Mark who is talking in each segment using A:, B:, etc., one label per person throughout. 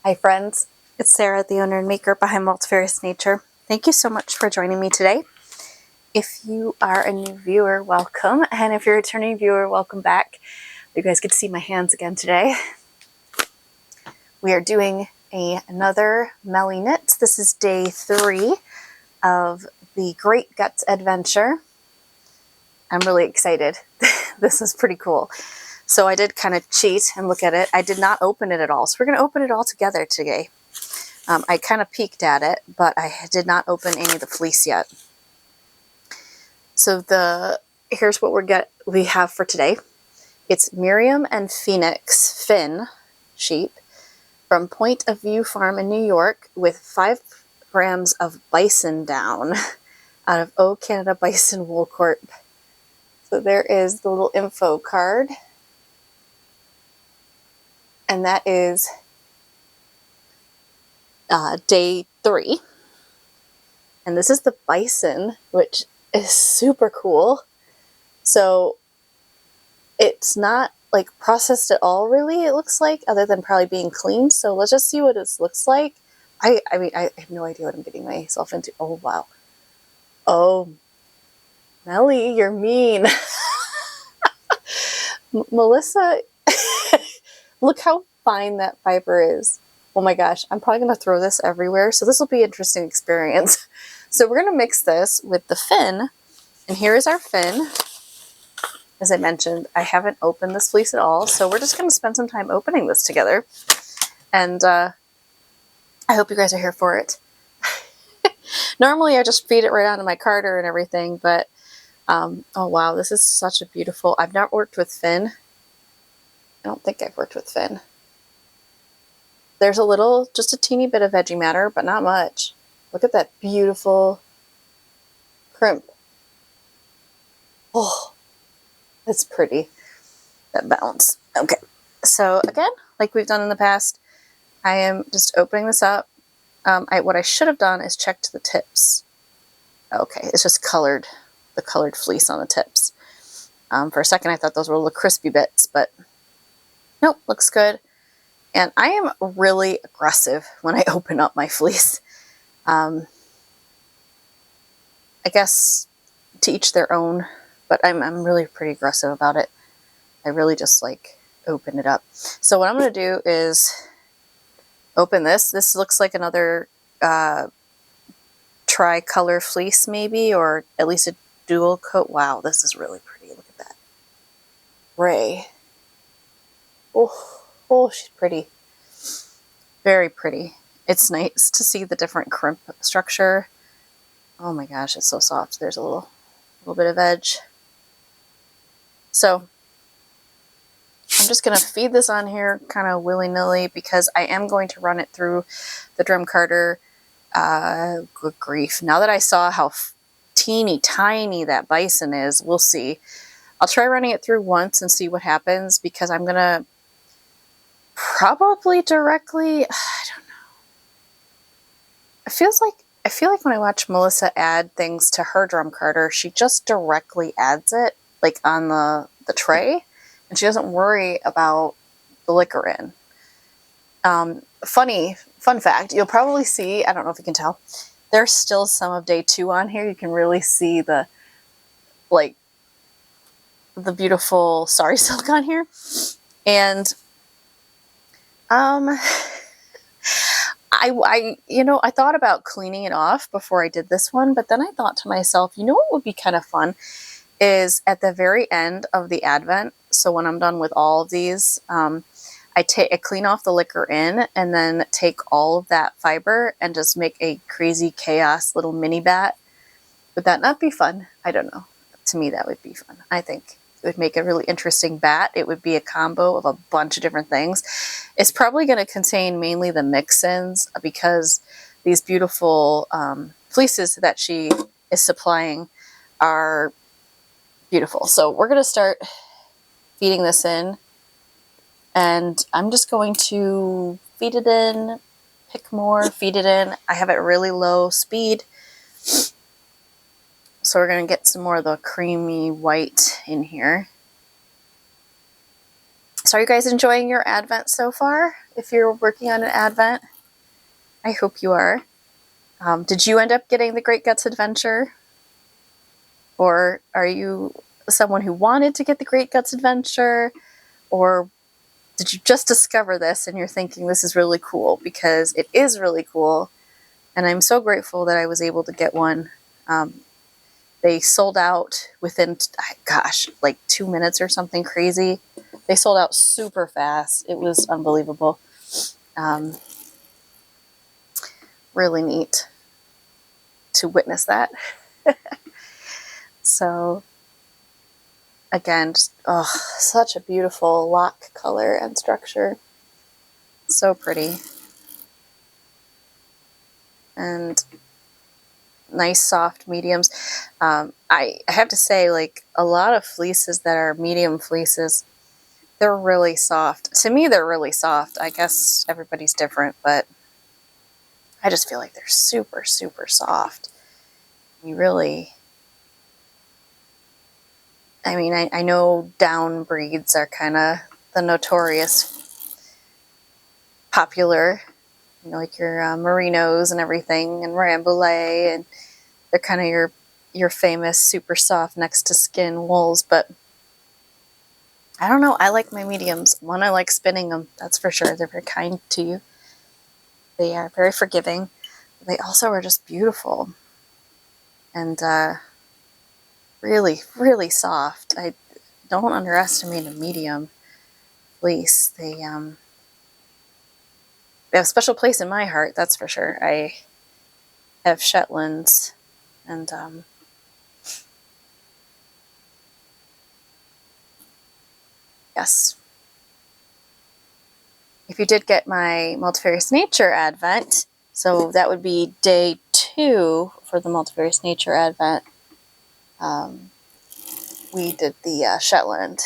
A: Hi friends, it's Sarah, the owner and maker behind Multifarious Nature. Thank you so much for joining me today. If you are a new viewer, welcome, and if you're a returning viewer, welcome back. You guys get to see my hands again today. We are doing another MellyKnits. This is day 3 of the Great Guts adventure. I'm really excited. This is pretty cool. So I did kind of cheat and look at it. I did not open it at all, so we're going to open it all together today. I kind of peeked at it, but I did not open any of the fleece yet. So here's what we have for today. It's Miriam and Phoenix Finn sheep from Point of View Farm in New York with 5 grams of bison down out of O Canada Bison Wool Corp. So there is the little info card. And that is day 3. And this is the bison, which is super cool. So it's not like processed at all, really, it looks like, other than probably being cleaned. So let's just see what this looks like. I mean, I have no idea what I'm getting myself into. Oh, wow. Oh, Melly, you're mean. Melissa, look how fine that fiber is. Oh my gosh, I'm probably going to throw this everywhere. So this will be an interesting experience. So we're going to mix this with the fin. And here is our fin. As I mentioned, I haven't opened this fleece at all. So we're just going to spend some time opening this together. And I hope you guys are here for it. Normally I just feed it right onto my carder and everything. But, oh wow, this is such a beautiful... I've not worked with fin. I don't think I've worked with fin. There's just a teeny bit of veggie matter, but not much. Look at that beautiful crimp. Oh, that's pretty. That bounce. Okay, so again, like we've done in the past, I am just opening this up. What I should have done is checked the tips. Okay, it's just colored, the colored fleece on the tips. For a second, I thought those were little crispy bits, but nope, looks good. And I am really aggressive when I open up my fleece. I guess to each their own, but I'm really pretty aggressive about it. I really just like open it up. So what I'm going to do is open this. This looks like another tri-color fleece maybe, or at least a dual coat. Wow, this is really pretty. Look at that. Ray. Oh, she's pretty. Very pretty. It's nice to see the different crimp structure. Oh my gosh, it's so soft. There's a little bit of edge. So I'm just going to feed this on here kind of willy-nilly because I am going to run it through the drum carder. Good grief. Now that I saw how teeny tiny that bison is, we'll see. I'll try running it through once and see what happens because I'm going to probably directly, I don't know. I feel like when I watch Melissa add things to her drum carder, she just directly adds it like on the tray, and she doesn't worry about the liquor in. Fun fact, you'll probably see, I don't know if you can tell, there's still some of day 2 on here. You can really see the beautiful sari silk on here. And I thought about cleaning it off before I did this one, but then I thought to myself, you know what would be kind of fun is at the very end of the advent. So when I'm done with all of these, I clean off the liquor in and then take all of that fiber and just make a crazy chaos little mini bat. Would that not be fun? I don't know. To me, that would be fun. I think it would make a really interesting bat. It would be a combo of a bunch of different things. It's probably going to contain mainly the mix-ins because these beautiful fleeces that she is supplying are beautiful. So we're going to start feeding this in, and I'm just going to feed it in, pick more, feed it in. I have it really low speed. So we're going to get some more of the creamy white in here. So are you guys enjoying your Advent so far? If you're working on an Advent, I hope you are. Did you end up getting the Great Guts Adventure? Or are you someone who wanted to get the Great Guts Adventure? Or did you just discover this and you're thinking this is really cool? Because it is really cool. And I'm so grateful that I was able to get one. They sold out within, gosh, like 2 minutes or something crazy. They sold out super fast. It was unbelievable. Really neat to witness that. So, again, just, oh, such a beautiful lock color and structure. So pretty. And nice soft mediums. I have to say, like, a lot of fleeces that are medium fleeces, they're really soft. To me, they're really soft. I guess everybody's different, but I just feel like they're super, super soft. You really, I mean, I know down breeds are kind of the notorious popular, you know, like your merinos and everything, and Rambouillet, and they're kind of your famous super soft next to skin wools, but I don't know. I like my mediums. One, I like spinning them. That's for sure. They're very kind to you. They are very forgiving. They also are just beautiful and really, really soft. I don't underestimate a medium fleece. They have a special place in my heart. That's for sure. I have Shetlands, and yes. If you did get my Multifarious Nature Advent, so that would be day 2 for the Multifarious Nature Advent. We did the Shetland.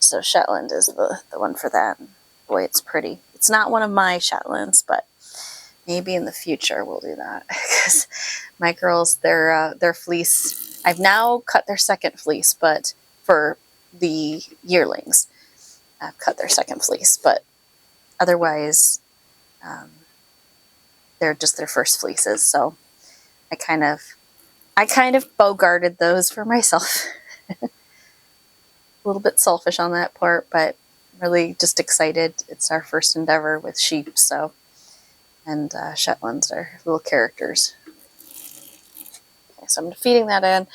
A: So Shetland is the one for that. Boy, it's pretty. It's not one of my Shetlands, but maybe in the future we'll do that. Because my girls, their fleece, I've now cut their second fleece, but for the yearlings, I've cut their second fleece, but otherwise, they're just their first fleeces. So I kind of bogarted those for myself. A little bit selfish on that part, but really just excited. It's our first endeavor with sheep, so, and Shetlands are little characters. Okay, so I'm feeding that in.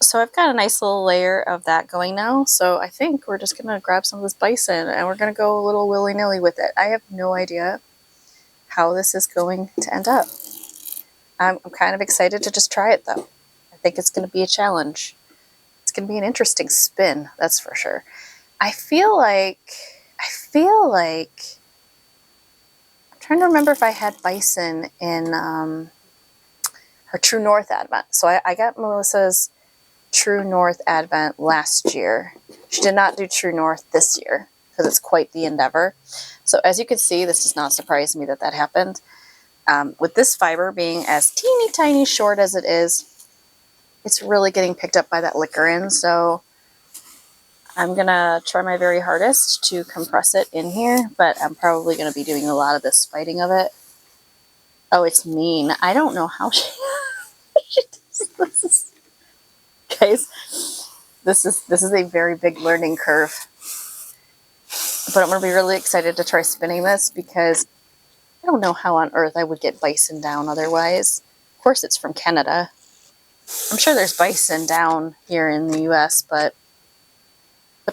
A: So I've got a nice little layer of that going now. So I think we're just gonna grab some of this bison and we're gonna go a little willy-nilly with it. I have no idea how this is going to end up. I'm kind of excited to just try it though. I think it's gonna be a challenge. It's gonna be an interesting spin, that's for sure. I feel like I'm trying to remember if I had Bison in her True North Advent. So I got Melissa's True North Advent last year. She did not do True North this year because it's quite the endeavor. So as you can see, this does not surprise me that happened. With this fiber being as teeny tiny short as it is, it's really getting picked up by that liquorin. So I'm gonna try my very hardest to compress it in here, but I'm probably gonna be doing a lot of this fighting of it. Oh, it's mean. I don't know how she does this. Guys, this is a very big learning curve. But I'm going to be really excited to try spinning this because I don't know how on earth I would get bison down otherwise. Of course, it's from Canada. I'm sure there's bison down here in the US, but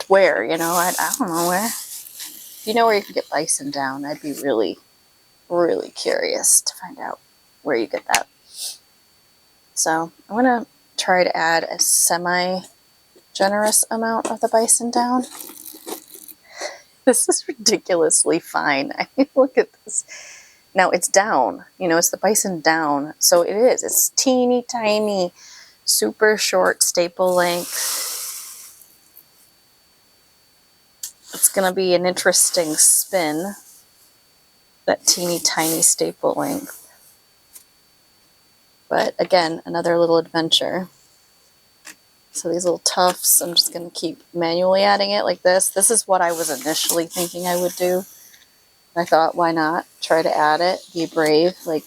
A: where? You know, I don't know where. If you know where you can get bison down, I'd be really, really curious to find out where you get that. So I'm going to try to add a semi-generous amount of the bison down. This is ridiculously fine. I mean, look at this. Now it's down, you know, it's the bison down. So it is, it's teeny tiny, super short staple length. It's going to be an interesting spin, that teeny tiny staple length. But again, another little adventure. So these little tufts, I'm just going to keep manually adding it like this. This is what I was initially thinking I would do. I thought, why not try to add it, be brave like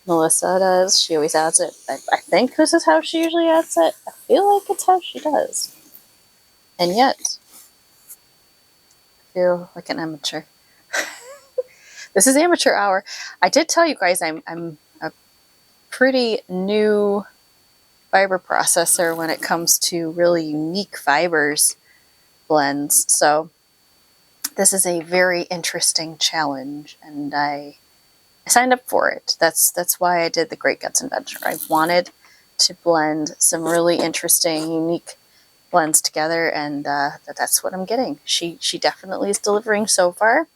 A: Melissa does. She always adds it. I think this is how she usually adds it. I feel like it's how she does. And yet, I feel like an amateur. This is amateur hour. I did tell you guys I'm a pretty new fiber processor when it comes to really unique fibers blends. So this is a very interesting challenge, and I signed up for it. That's why I did the Great Guts Adventure. I wanted to blend some really interesting, unique blends together, and that's what I'm getting. She definitely is delivering so far.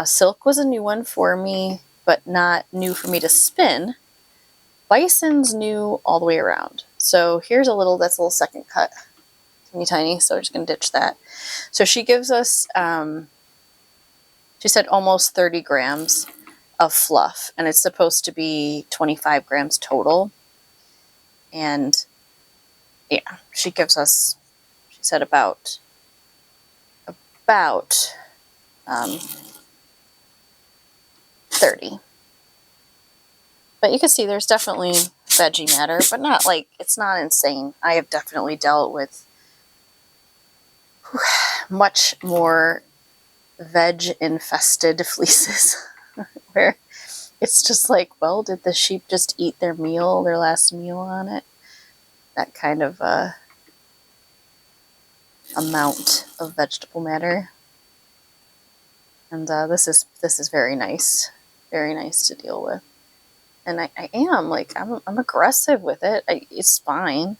A: Silk was a new one for me, but not new for me to spin. Bison's new all the way around. So here's that's a little second cut. Teeny tiny, so we're just going to ditch that. So she gives us, she said almost 30 grams of fluff, and it's supposed to be 25 grams total. And yeah, she gives us, she said about 30. But you can see there's definitely veggie matter, but not like, it's not insane. I have definitely dealt with much more veg-infested fleeces where it's just like, well, did the sheep just eat their last meal on it? That kind of amount of vegetable matter. And this is very nice to deal with. And I am like, I'm aggressive with it. It's fine.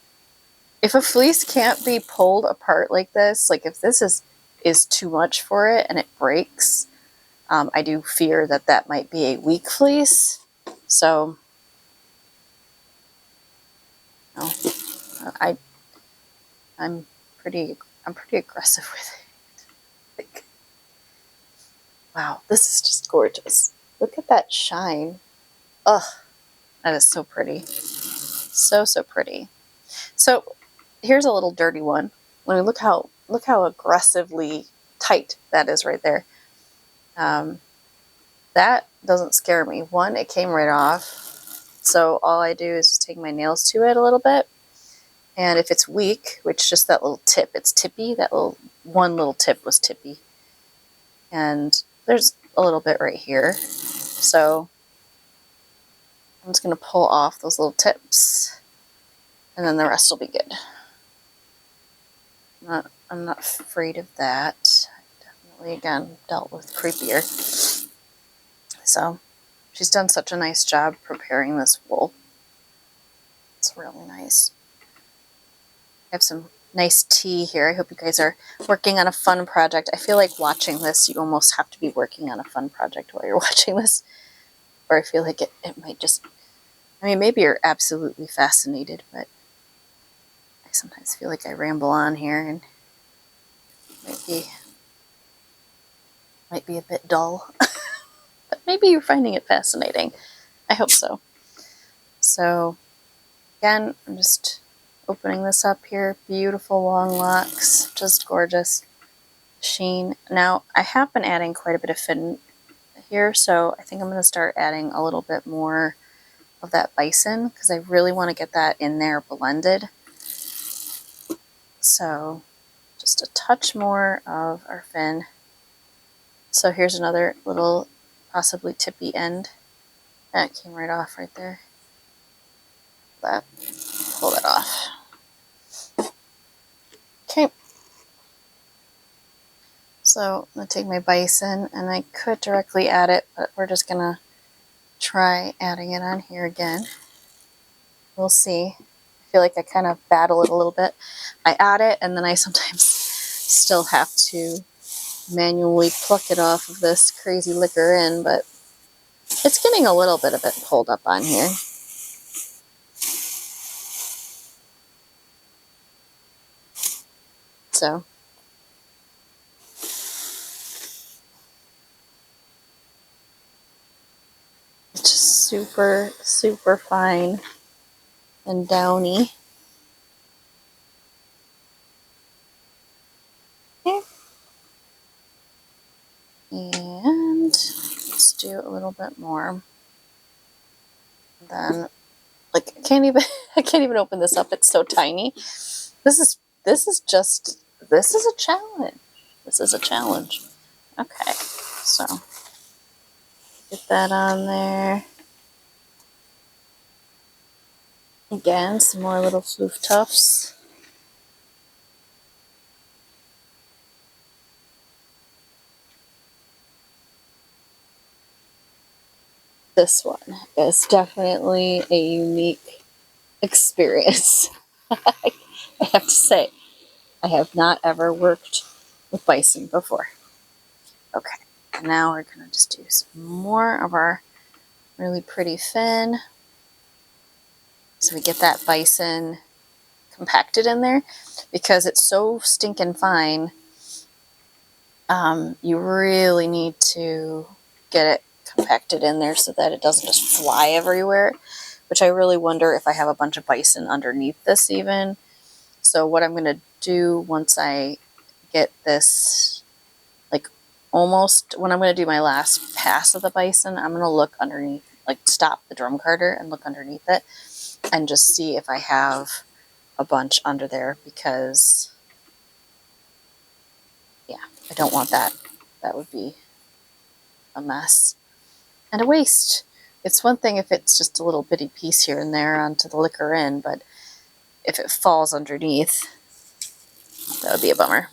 A: If a fleece can't be pulled apart like this, like if this is too much for it and it breaks, I do fear that might be a weak fleece. So, no, I'm pretty aggressive with it. Like, wow, this is just gorgeous. Look at that shine. Ugh, that is so pretty. So pretty. So here's a little dirty one. I mean, look how aggressively tight that is right there. That doesn't scare me. One, it came right off. So all I do is take my nails to it a little bit. And if it's weak, which just that little tip, it's tippy. One little tip was tippy. And there's a little bit right here. So I'm just going to pull off those little tips. And then the rest will be good. I'm not afraid of that. Definitely, again, dealt with creepier. So she's done such a nice job preparing this wool. It's really nice. I have some nice tea here. I hope you guys are working on a fun project. I feel like watching this, you almost have to be working on a fun project while you're watching this. Or I feel like it might just, I mean, maybe you're absolutely fascinated, but I sometimes feel like I ramble on here and might be a bit dull. But maybe you're finding it fascinating. I hope so. So, again, I'm just opening this up here. Beautiful long locks. Just gorgeous. Sheen. Now, I have been adding quite a bit of fin here, so I think I'm going to start adding a little bit more of that bison because I really want to get that in there blended. So, just a touch more of our fin. So here's another little possibly tippy end. That came right off right there. Pull that off. Okay. So I'm going to take my bison, and I could directly add it, but we're just going to try adding it on here again. We'll see. I feel like I kind of battle it a little bit. I add it, and then I sometimes still have to manually pluck it off of this crazy liquor in, but it's getting a little bit of it pulled up on here. So it's just super fine and downy. And let's do a little bit more. And then, like, I can't even open this up. It's so tiny. This is a challenge. This is a challenge. Okay, so get that on there. Again, some more little floof tufts. This one is definitely a unique experience. I have to say, I have not ever worked with bison before. Okay, now we're going to just do some more of our really pretty fin. So we get that bison compacted in there. Because it's so stinking fine, you really need to get it compacted in there so that it doesn't just fly everywhere, which I really wonder if I have a bunch of bison underneath this even. So what I'm going to do once I get this, like almost, when I'm going to do my last pass of the bison, I'm going to look underneath, like stop the drum carder and look underneath it and just see if I have a bunch under there, because yeah, I don't want that. That would be a mess and a waste. It's one thing if it's just a little bitty piece here and there onto the liquor in, but if it falls underneath, that would be a bummer.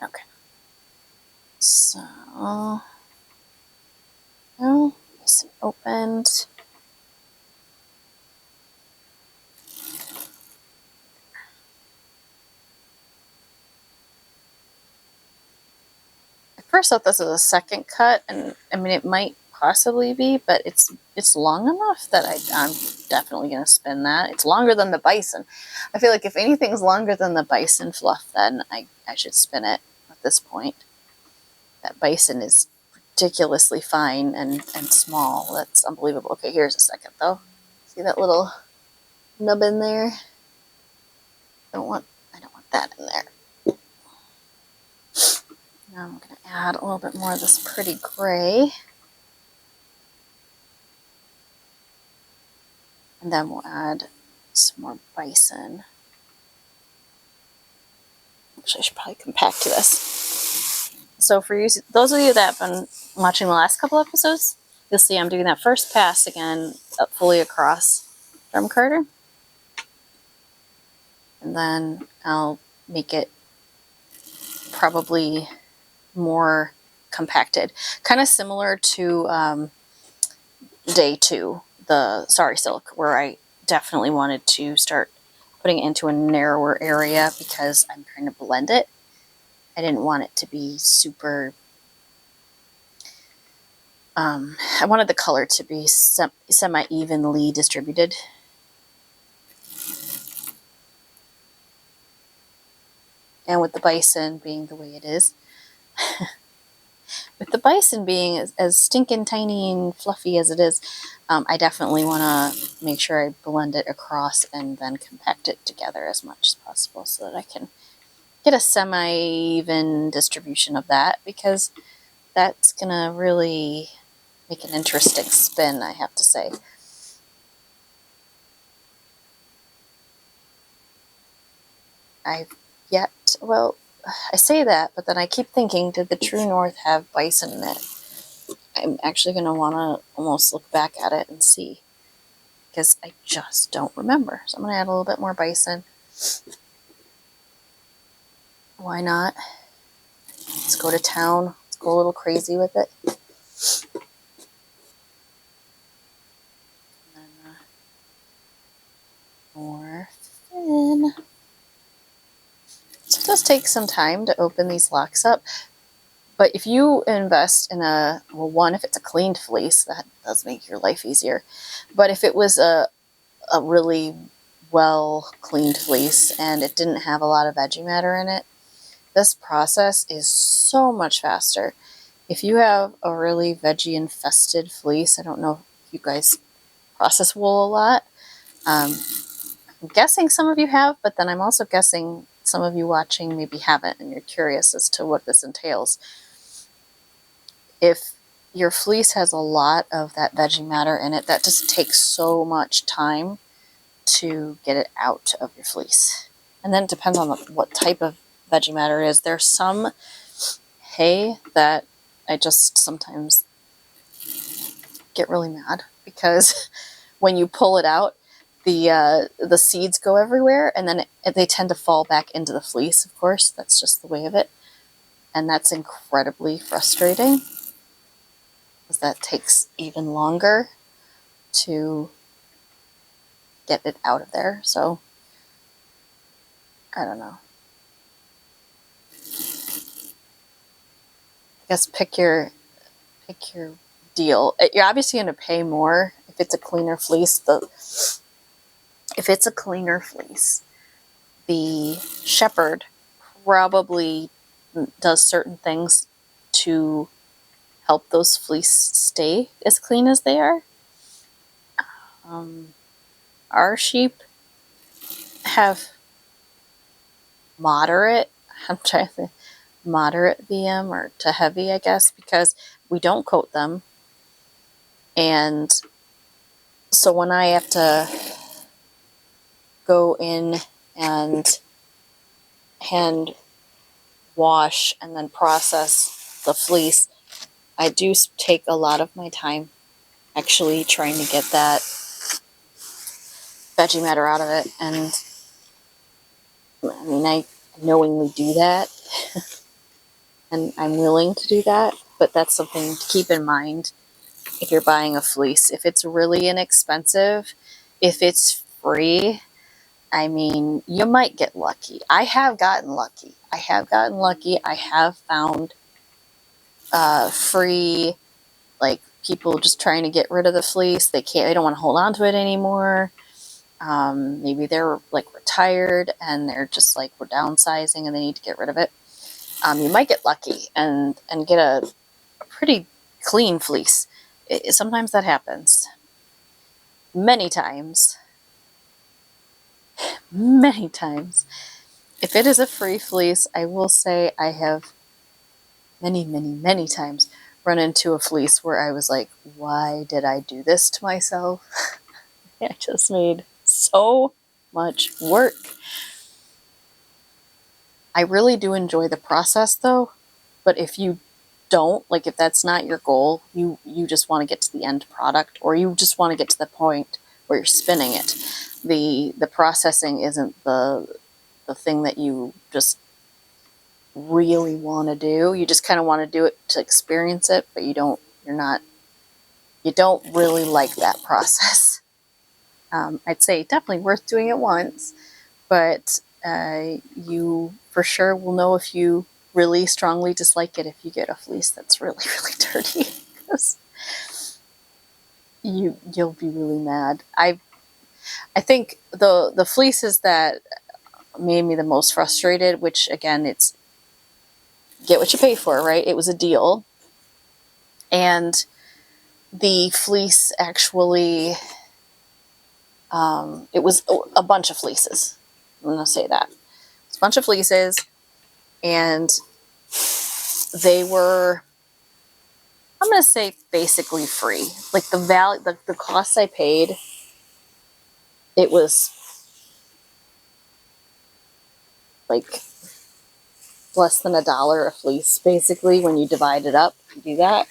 A: Okay. So, now, nice and opened. I first thought this was a second cut, and I mean it might possibly be, but it's long enough that I'm definitely going to spin that. It's longer than the bison. I feel like if anything's longer than the bison fluff, then I should spin it at this point. That bison is ridiculously fine and small. That's unbelievable. Okay, here's a second though. See that little nub in there? I don't want that in there. Now I'm going to add a little bit more of this pretty gray. And then we'll add some more bison. Actually, I should probably compact this. So for those of you that have been watching the last couple episodes, you'll see I'm doing that first pass again fully across drum carder. And then I'll make it probably more compacted. Kind of similar to day 2, the Sorry Silk, where I definitely wanted to start putting it into a narrower area because I'm trying to blend it. I didn't want it to be super... I wanted the color to be semi-evenly distributed. And with the bison being the way it is, with the bison being as stinking tiny and fluffy as it is, I definitely want to make sure I blend it across and then compact it together as much as possible so that I can get a semi-even distribution of that, because that's going to really make an interesting spin, I have to say. Well, I say that, but then I keep thinking, did the True North have bison in it? I'm actually going to want to almost look back at it and see, because I just don't remember. So I'm going to add a little bit more bison. Why not? Let's go to town. Let's go a little crazy with it. And then more fin. So it does take some time to open these locks up. But if you invest in one, if it's a cleaned fleece, that does make your life easier. But if it was a really well cleaned fleece and it didn't have a lot of veggie matter in it, this process is so much faster. If you have a really veggie infested fleece, I don't know if you guys process wool a lot. I'm guessing some of you have, but then I'm also guessing some of you watching maybe haven't, and you're curious as to what this entails. if your fleece has a lot of that veggie matter in it, that just takes so much time to get it out of your fleece. And then it depends on what type of veggie matter it is. There's some hay that I just sometimes get really mad because when you pull it out, the seeds go everywhere, and then they tend to fall back into the fleece, of course. That's just the way of it. And that's incredibly frustrating because that takes even longer to get it out of there. So, I don't know. I guess pick your deal. You're obviously going to pay more if it's a cleaner fleece. If it's a cleaner fleece, the shepherd probably does certain things to help those fleece stay as clean as they are. Our sheep have moderate, I'm trying to think, moderate VM or to heavy, I guess, because we don't coat them. And so when I have to go in and hand wash and then process the fleece, I do take a lot of my time actually trying to get that veggie matter out of it. And I mean, I knowingly do that and I'm willing to do that, but that's something to keep in mind if you're buying a fleece. If it's really inexpensive, if it's free, I mean, you might get lucky. I have gotten lucky. I have found free, like, people just trying to get rid of the fleece. They don't want to hold on to it anymore. Maybe they're like retired and they're just like, we're downsizing and they need to get rid of it. You might get lucky and get a pretty clean fleece. Sometimes that happens. Many times. If it is a free fleece, I will say I have many times run into a fleece where I was like, why did I do this to myself? I just made so much work. I really do enjoy the process though, but if you don't, like if that's not your goal, you just want to get to the end product, or you just want to get to the point where you're spinning it. The processing isn't the thing that you just really want to do. You just kind of want to do it to experience it, but you don't really like that process. I'd say definitely worth doing it once, but you for sure will know if you really strongly dislike it if you get a fleece that's really dirty, because you'll be really mad. I think the fleeces that made me the most frustrated, which again, it's get what you pay for, right? It was a deal, and the fleece actually, it was a bunch of fleeces. I'm gonna say that it's a bunch of fleeces, and they were, I'm gonna say, basically free. Like the value, the cost I paid, it was like less than $1 a fleece, basically, when you divide it up. You do that,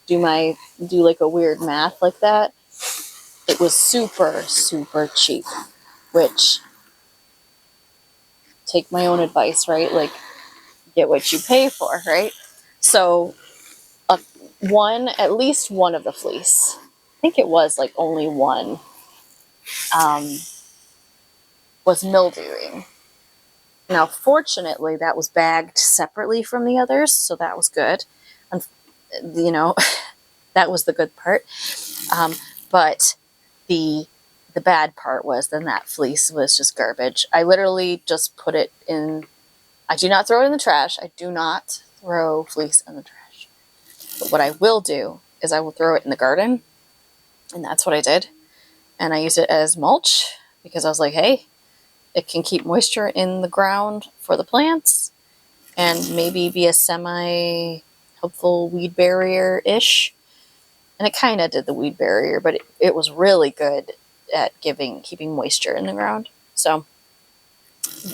A: do like a weird math like that, it was super cheap, which, take my own advice, right? Like, get what you pay for, right? So at least one of the fleece, I think it was like only one, was mildewing. Now, fortunately, that was bagged separately from the others, so that was good. And, that was the good part. But the bad part was then that fleece was just garbage. I literally just put it in. I do not throw it in the trash. I do not throw fleece in the trash. But what I will do is I will throw it in the garden, and that's what I did. And I used it as mulch because I was like, hey, it can keep moisture in the ground for the plants and maybe be a helpful weed barrier-ish. And it kind of did the weed barrier, but it was really good at keeping moisture in the ground. So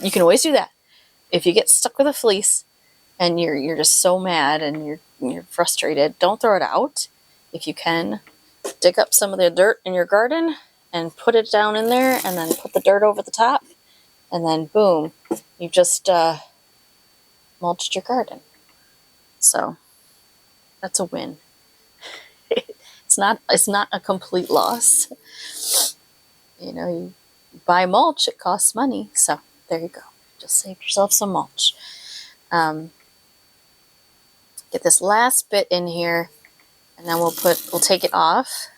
A: you can always do that. If you get stuck with a fleece and you're just so mad and you're frustrated, don't throw it out. If you can, dig up some of the dirt in your garden and put it down in there, and then put the dirt over the top, and then boom, you've just mulched your garden. So that's a win. It's not a complete loss. You know, you buy mulch, it costs money. So there you go. Just save yourself some mulch. Get this last bit in here, and then we'll take it off.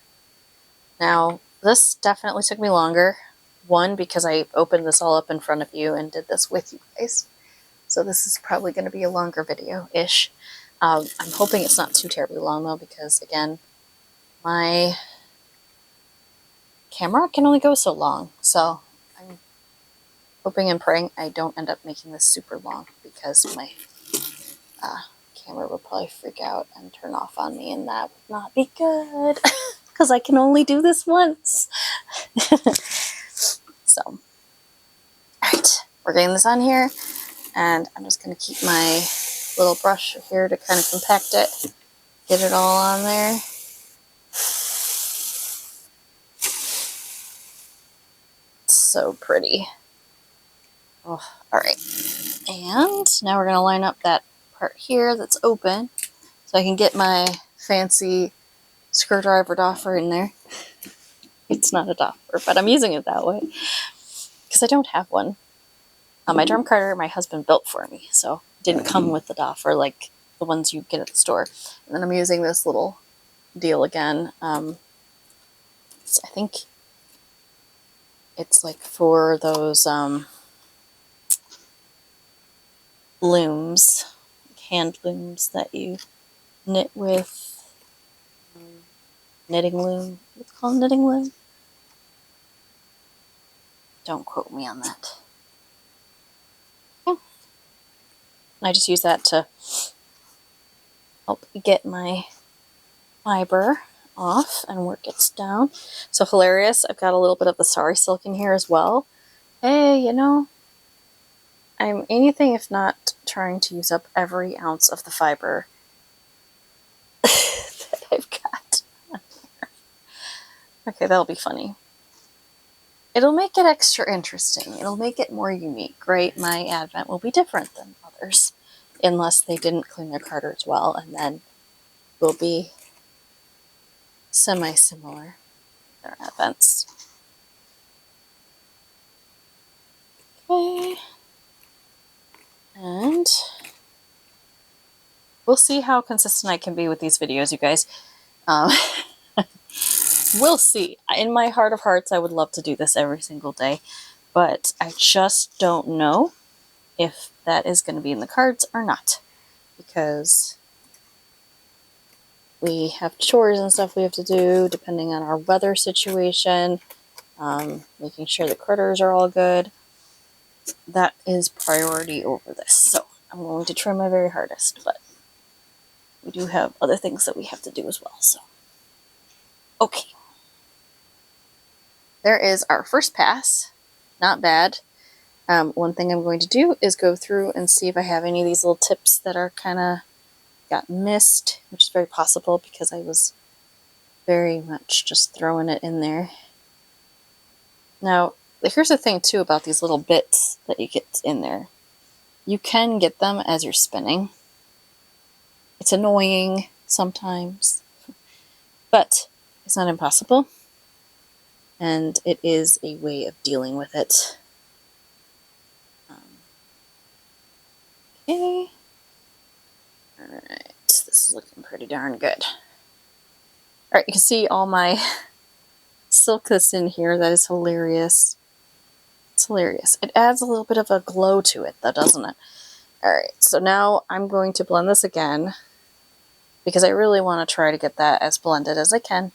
A: Now, this definitely took me longer. One, because I opened this all up in front of you and did this with you guys. So this is probably going to be a longer video-ish. I'm hoping it's not too terribly long, though, because, again, my camera can only go so long. So I'm hoping and praying I don't end up making this super long, because my camera would probably freak out and turn off on me, and that would not be good, because I can only do this once. So, all right, we're getting this on here, and I'm just going to keep my little brush here to kind of compact it, get it all on there. So pretty. Oh, all right. And now we're going to line up that part here that's open, so I can get my fancy screwdriver doffer in there. It's not a doffer, but I'm using it that way because I don't have one. My drum carter my husband built for me, so it didn't come with the doffer like the ones you get at the store. And then I'm using this little deal again. I think it's like for those looms, hand looms that you knit with. Knitting loom. What's it called? Knitting loom? Don't quote me on that. Yeah. I just use that to help get my fiber off and work it down. So hilarious. I've got a little bit of the sari silk in here as well. Hey, you know, I'm anything if not trying to use up every ounce of the fiber that I've got on here. Okay, that'll be funny. It'll make it extra interesting. It'll make it more unique, right? My advent will be different than others, unless they didn't clean their carders well, and then will be semi-similar their advents. Okay. And we'll see how consistent I can be with these videos, you guys. We'll see. In my heart of hearts, I would love to do this every single day, but I just don't know if that is going to be in the cards or not, because we have chores and stuff we have to do depending on our weather situation, making sure the critters are all good. That is priority over this. So I'm going to try my very hardest, but we do have other things that we have to do as well. So, okay. There is our first pass. Not bad. One thing I'm going to do is go through and see if I have any of these little tips that are kind of got missed, which is very possible because I was very much just throwing it in there. Now, here's the thing too about these little bits that you get in there. You can get them as you're spinning. It's annoying sometimes, but it's not impossible. And it is a way of dealing with it. Okay. Alright, this is looking pretty darn good. Alright, you can see all my silk that's in here. That is hilarious. It's hilarious. It adds a little bit of a glow to it, though, doesn't it? Alright, so now I'm going to blend this again, because I really want to try to get that as blended as I can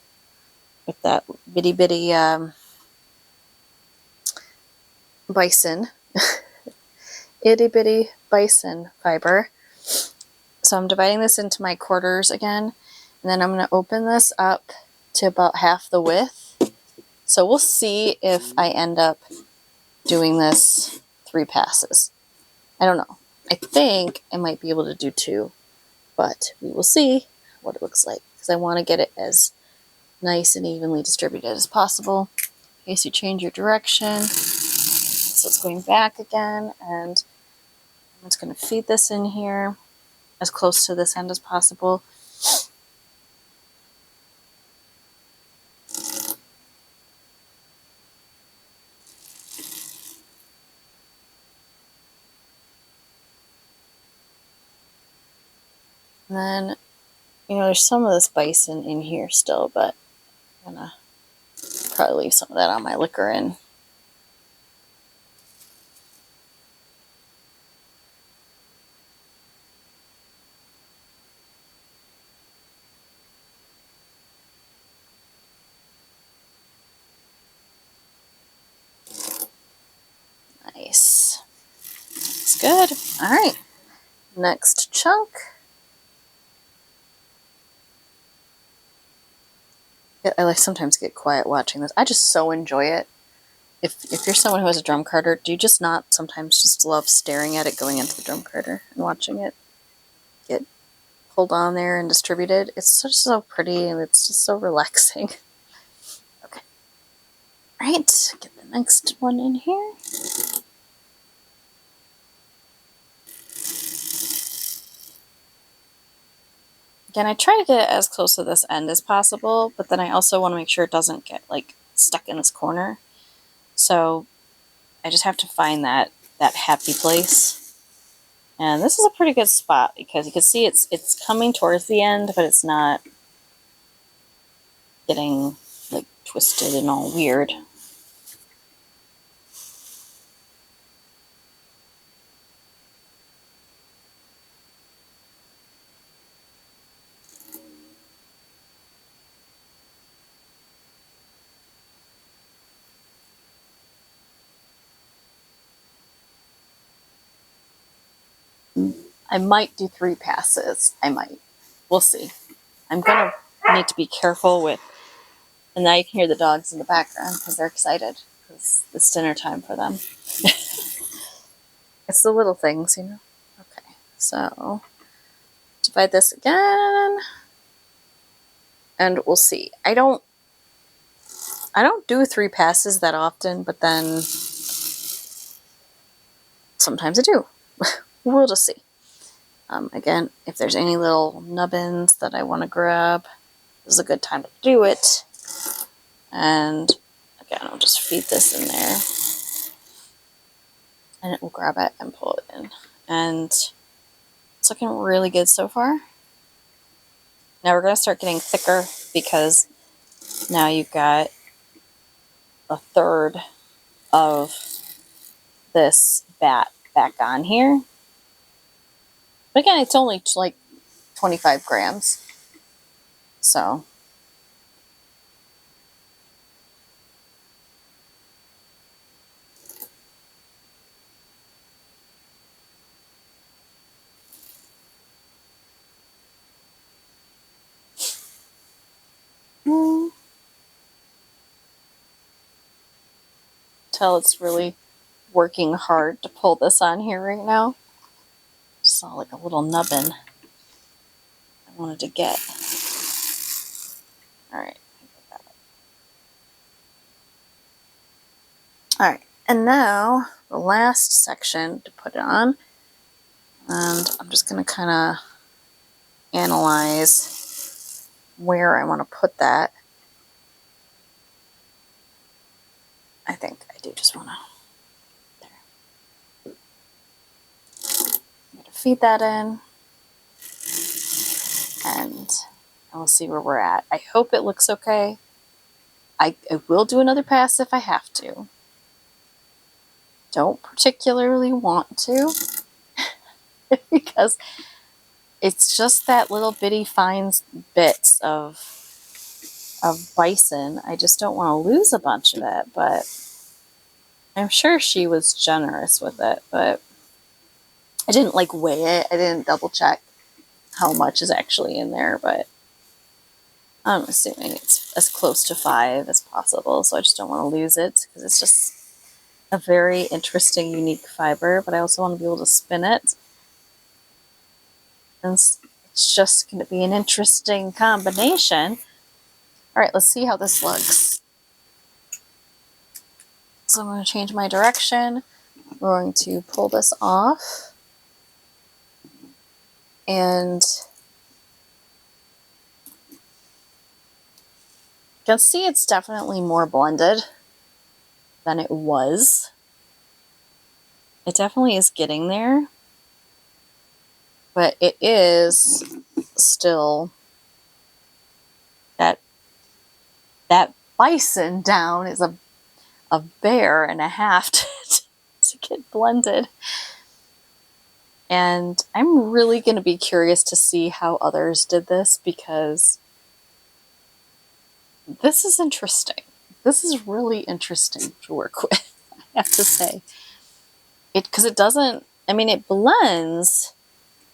A: with that bitty bitty Bison. Itty bitty Bison fiber. So I'm dividing this into my quarters again, and then I'm going to open this up to about half the width. So we'll see if I end up doing this 3 passes. I don't know. I think I might be able to do 2, but we will see what it looks like, because I want to get it as nice and evenly distributed as possible in case you change your direction. So it's going back again, and I'm just going to feed this in here as close to this end as possible. And then, there's some of this bison in here still, but I'm going to probably leave some of that on my liquor in. Nice. That's good. All right. Next chunk. I sometimes get quiet watching this. I just so enjoy it. If you're someone who has a drum carder, do you just not sometimes just love staring at it going into the drum carder and watching it get pulled on there and distributed? It's just so pretty, and it's just so relaxing. Okay. All right, get the next one in here. Again, I try to get it as close to this end as possible, but then I also want to make sure it doesn't get stuck in this corner. So I just have to find that happy place. And this is a pretty good spot because you can see it's coming towards the end, but it's not getting twisted and all weird. I might do 3 passes. I might. We'll see. I'm going to need to be careful with... And now you can hear the dogs in the background because they're excited because it's dinner time for them. It's the little things, Okay, so divide this again. And we'll see. I don't do 3 passes that often, but then sometimes I do. We'll just see. Again, if there's any little nubbins that I want to grab, this is a good time to do it. And again, I'll just feed this in there. And it will grab it and pull it in. And it's looking really good so far. Now we're going to start getting thicker because now you've got 1/3 of this bat back on here. But again, it's only 25 grams. So tell it's really working hard to pull this on here right now. Just saw a little nubbin I wanted to get. All right. All right, and now the last section to put it on, and I'm just going to kind of analyze where I want to put that. I think I do just want to, there. I'm going to feed that in, and we'll see where we're at. I hope it looks okay. I will do another pass if I have to. Don't particularly want to because it's just that little bitty fine bits of bison. I just don't want to lose a bunch of it, but I'm sure she was generous with it, but I didn't weigh it. I didn't double check. how much is actually in there, but I'm assuming it's as close to 5 as possible, so I just don't want to lose it because it's just a very interesting, unique fiber, but I also want to be able to spin it. And it's just going to be an interesting combination. All right, let's see how this looks. So I'm going to change my direction. We're going to pull this off. And you can see it's definitely more blended than it was. It definitely is getting there, but it is still that bison down is a bear and a half to get blended. And I'm really going to be curious to see how others did this, because this is interesting. This is really interesting to work with, I have to say. Because it doesn't, I mean, it blends,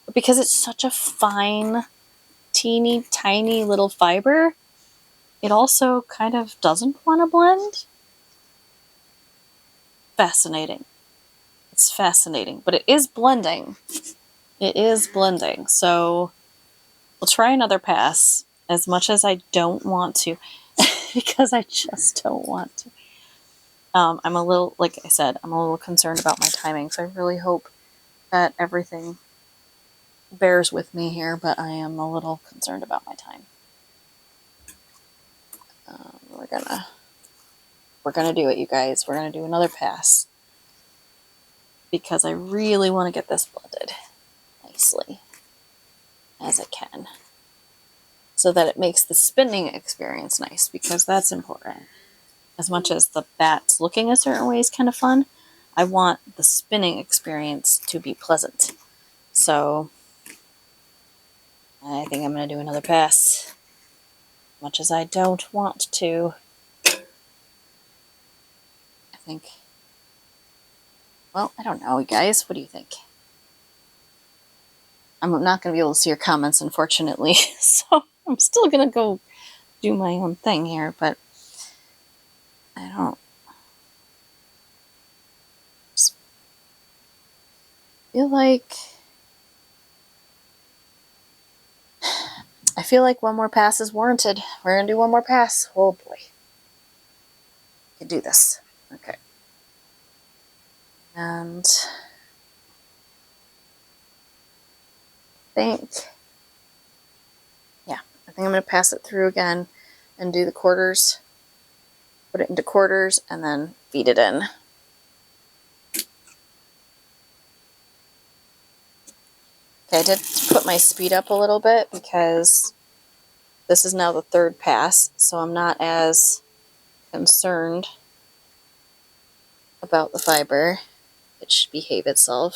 A: but because it's such a fine, teeny, tiny little fiber, it also kind of doesn't want to blend. Fascinating. It's fascinating, but it is blending. It is blending, so we'll try another pass, as much as I don't want to, because I just don't want to. I'm a little, like I said, I'm a little concerned about my timing, so I really hope that everything bears with me here, but I am a little concerned about my time. We're gonna do it, you guys. We're gonna do another pass, because I really want to get this blended nicely as I can, so that it makes the spinning experience nice, because that's important. As much as the bats looking a certain way is kind of fun, I want the spinning experience to be pleasant. So I think I'm going to do another pass, as much as I don't want to. I think, well, I don't know, you guys. What do you think? I'm not going to be able to see your comments, unfortunately, so I'm still going to go do my own thing here, but I don't feel like one more pass is warranted. We're going to do one more pass. Oh boy. We can do this. Okay. And I think I'm going to pass it through again and do the quarters. Put it into quarters and then feed it in. Okay, I did put my speed up a little bit because this is now the third pass, so I'm not as concerned about the fiber. It should behave itself.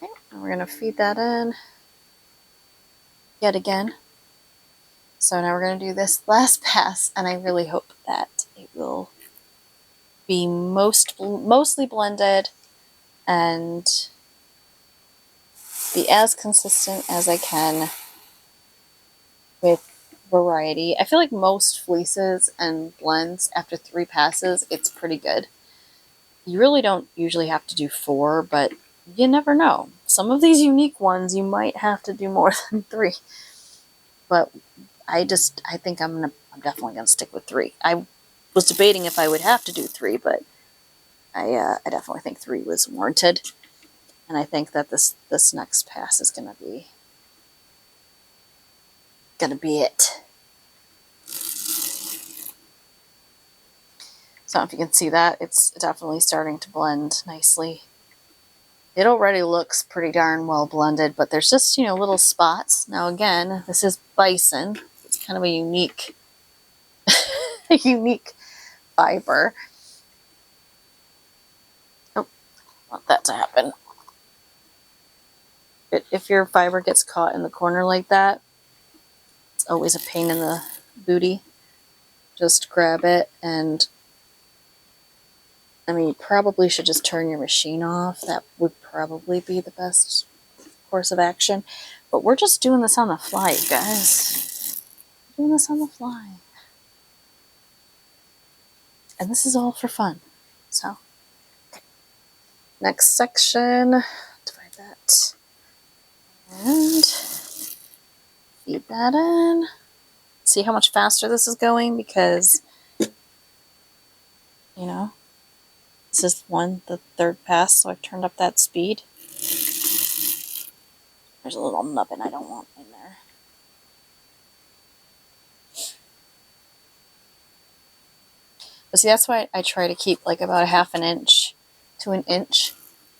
A: Okay, and we're going to feed that in yet again. So now we're going to do this last pass, and I really hope that it will be mostly blended and be as consistent as I can with variety. I feel like most fleeces and blends, after 3 passes, it's pretty good. You really don't usually have to do 4, but you never know. Some of these unique ones, you might have to do more than 3. But I think I'm definitely gonna stick with 3. I was debating if I would have to do 3, but I definitely think 3 was warranted, and I think that this next pass is gonna be it. So if you can see that, it's definitely starting to blend nicely. It already looks pretty darn well blended, but there's just, little spots. Now again, this is Bison. It's kind of a unique, unique fiber. Oh, I want that to happen. If your fiber gets caught in the corner like that, it's always a pain in the booty. Just grab it and I mean, you probably should just turn your machine off. That would probably be the best course of action. But we're just doing this on the fly, you guys. Doing this on the fly. And this is all for fun. So, okay. Next section, divide that. And feed that in. See how much faster this is going? Because, you know, this is the third pass, so I've turned up that speed. There's a little nubbin I don't want in there. But see, that's why I try to keep like about a half an inch to an inch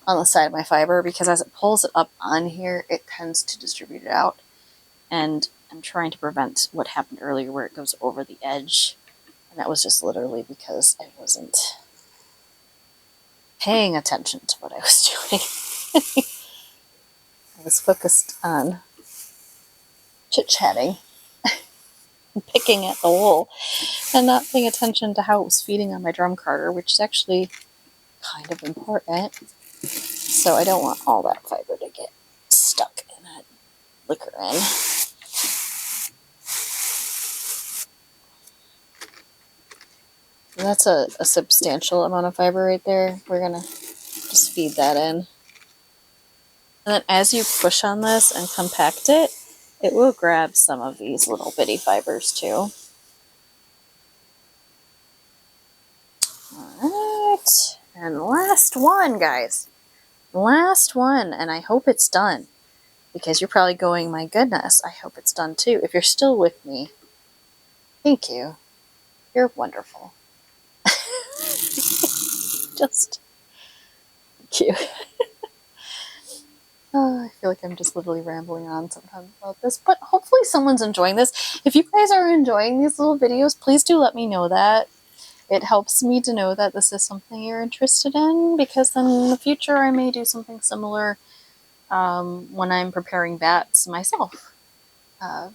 A: on the side of my fiber, because as it pulls it up on here, it tends to distribute it out. And I'm trying to prevent what happened earlier where it goes over the edge. And that was just literally because I wasn't paying attention to what I was doing. I was focused on chit-chatting and picking at the wool and not paying attention to how it was feeding on my drum carder, which is actually kind of important. So I don't want all that fiber to get stuck in that liquor in. And that's a substantial amount of fiber right there. We're going to just feed that in. And then as you push on this and compact it, it will grab some of these little bitty fibers too. Alright, and last one, guys. Last one, and I hope it's done. Because you're probably going, my goodness, I hope it's done too. If you're still with me, thank you. You're wonderful. Just thank you. Oh, I feel like I'm just literally rambling on sometimes about this, but hopefully someone's enjoying this. If you guys are enjoying these little videos, please do let me know that. It helps me to know that this is something you're interested in, because then in the future I may do something similar when I'm preparing bats myself. You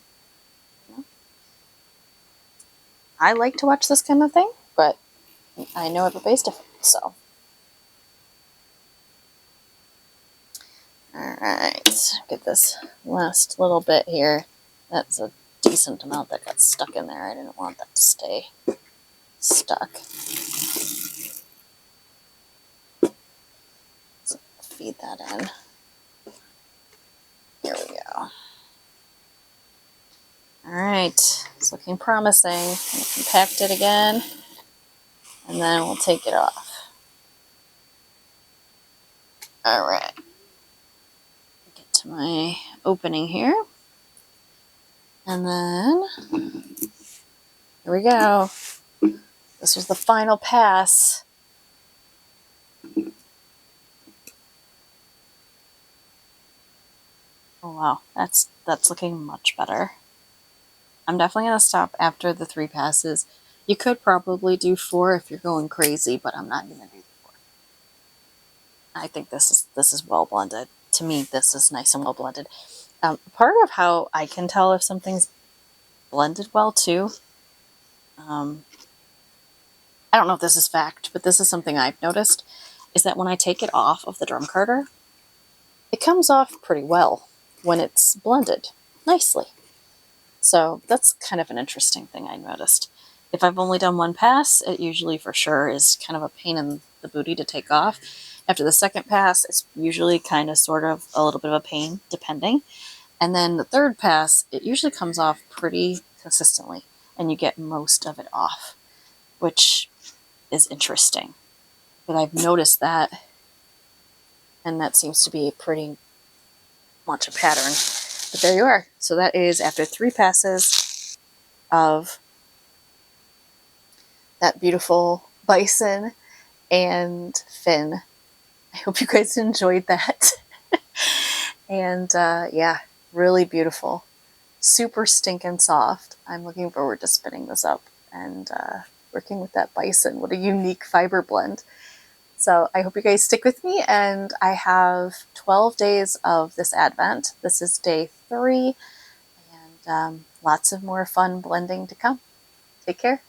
A: know, I like to watch this kind of thing, but I know everybody's different, so. Alright, get this last little bit here. That's a decent amount that got stuck in there. I didn't want that to stay stuck. So feed that in. Here we go. Alright, it's looking promising. I'm going to compact it again, and then we'll take it off. Alright. Get to my opening here. And then, here we go. This was the final pass. Oh wow, that's looking much better. I'm definitely going to stop after the 3 passes. You could probably do 4 if you're going crazy, but I'm not going to do the 4. I think this is well blended. To me, this is nice and well blended. Part of how I can tell if something's blended well too, I don't know if this is fact, but this is something I've noticed, is that when I take it off of the drum carder, it comes off pretty well when it's blended nicely. So that's kind of an interesting thing I noticed. If I've only done 1 pass, it usually for sure is kind of a pain in the booty to take off. After the 2nd pass, it's usually kind of sort of a little bit of a pain, depending. And then the 3rd pass, it usually comes off pretty consistently, and you get most of it off, which is interesting. But I've noticed that, and that seems to be pretty much a pattern. But there you are. So that is after 3 passes of that beautiful bison and fin. I hope you guys enjoyed that. And yeah, really beautiful. Super stinking soft. I'm looking forward to spinning this up and working with that bison. What a unique fiber blend. So I hope you guys stick with me, and I have 12 days of this Advent. This is day 3, and lots of more fun blending to come. Take care.